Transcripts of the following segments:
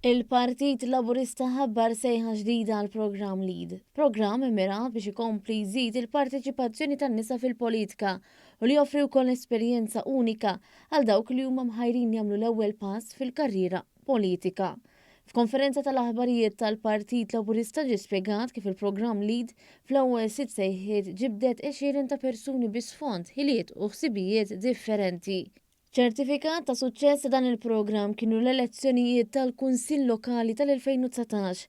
Il-Partit Laburista ħabbar sejħa ġdida għal program Lead. Program immirat biex ikompli jżid il-parteċipazzjoni tan-nisa fil-politika u li joffri wkoll esperjenza unika għal dawk li huma mħajrin jagħmlu l-ewwel pass fil-karriera politika. F'konferenza tal-aħbarijiet tal-Partit Laburista ġie spjegat kif il-programm Lead fl-ewwel 6 sejħiet ġibdet 20 ta' persuni bi sfond, ħiliet u ħsibijiet differenti. ċertifikat ta' suċċess dan il-programm kienu l-elezzjonijiet tal-Kunsill Lokali tal-2019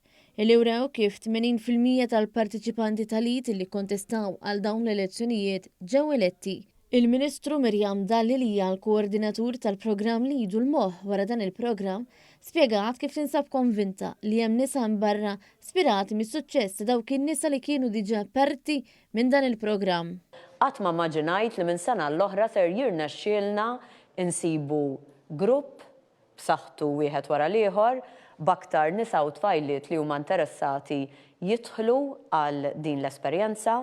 li wrew kif 80% tal-partiċipanti tal-Lead li kontestaw għal dawn l-elezzjonijiet ġew eletti. Il-Ministru Mirjam Dalli li hija l-koordinatur tal-programm Lead u l-moħħ wara dan il-programm spjegat kif tinsab konvinta li hemm nisa barra spirati mis-suċċess dawk in-nisa li kienu diġà parti minn dan il-programm. Qatt ma maġinajt li minn sena l-oħra ser jirnexxielna insibu grupp b'saħħtu wieħed wara l-ieħor b'aktar nisa u tfajliet li huma interessati jidħlu għal din l-esperjenza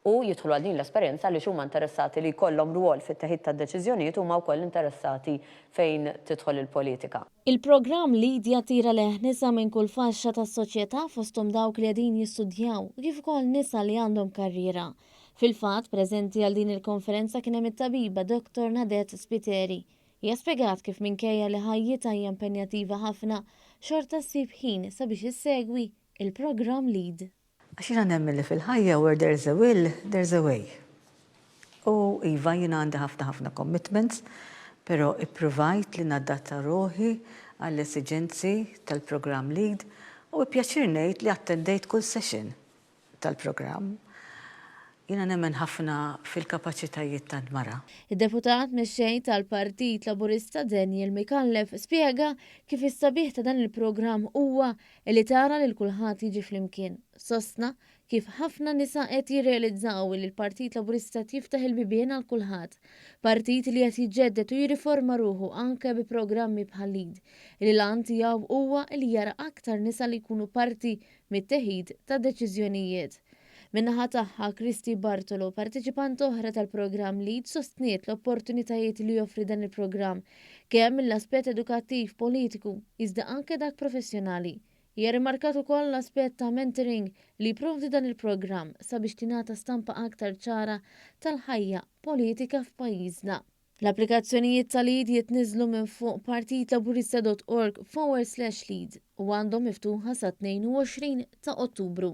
u jidħlu għal din l-esperjenza li huma interessati li jkollhom rwol fit-teħid tad-deċiżjonijiet huma wkoll interessati fejn tidħol il-politika. Il-programm Lead jattira leħ nisa minn kull faxxa tas-soċjetà fosthom dawk li qegħdin jistudjaw kif ukoll nisa li għandhom karriera. Fil-fatt, preżenti għal din il-konferenza kien hemm it-tabiba Dr. Nadet Spiteri. Hija spjegat kif minkejja li ħajjitha hija impenjattiva ħafna xorta ssib ħin sabiex issegwi il-programm Lead. Għax jiena nemmen li fil-ħajja where there's a will, there's a way. U iva jiena għandi ħafna commitments, però ippruvajt li nadatta ruħi għall-esiġenzi tal-programm Lead u ippjaċir ngħid li attendejt kull session tal-programm. Jiena nemmen ħafna fil-kapaċitajiet tan-mara. Id-deputat mexxej tal-Partit Laburista Daniel Mikallef spjega kif is-sabiħ ta' dan il-programm huwa li tara lil kulħadd jiġi flimkien. Sostna kif ħafna nisa qed jirrealizzaw li l-Partit Laburista jiftaħ il-bibien għal kulħadd. Partit li qed jiġġedded u jirriforma ruħu anke bi programmi bħal Lead. Il-lan tiegħu huwa li jara aktar nisa li jkunu parti mit-teħid ta' deċiżjonijiet. Minnaħa tagħha Kristi Bartolo, partiċipant oħra tal-programm Lead, sostniet l-opportunitajiet li joffri dan il-programm kemm mill-aspett edukattiv politiku iżda anke dak professjonali. Hija rimarkat ukoll l-aspett ta' mentoring li jipprovdi dan il-programm sabiex tingħata stampa aktar ċara tal-ħajja politika f'pajjiżna. L-applikazzjonijiet tal-Lead jitniżlu minn fuq partitlaburista.org/lead u għandhom miftuħa sa 22 ta' Ottubru.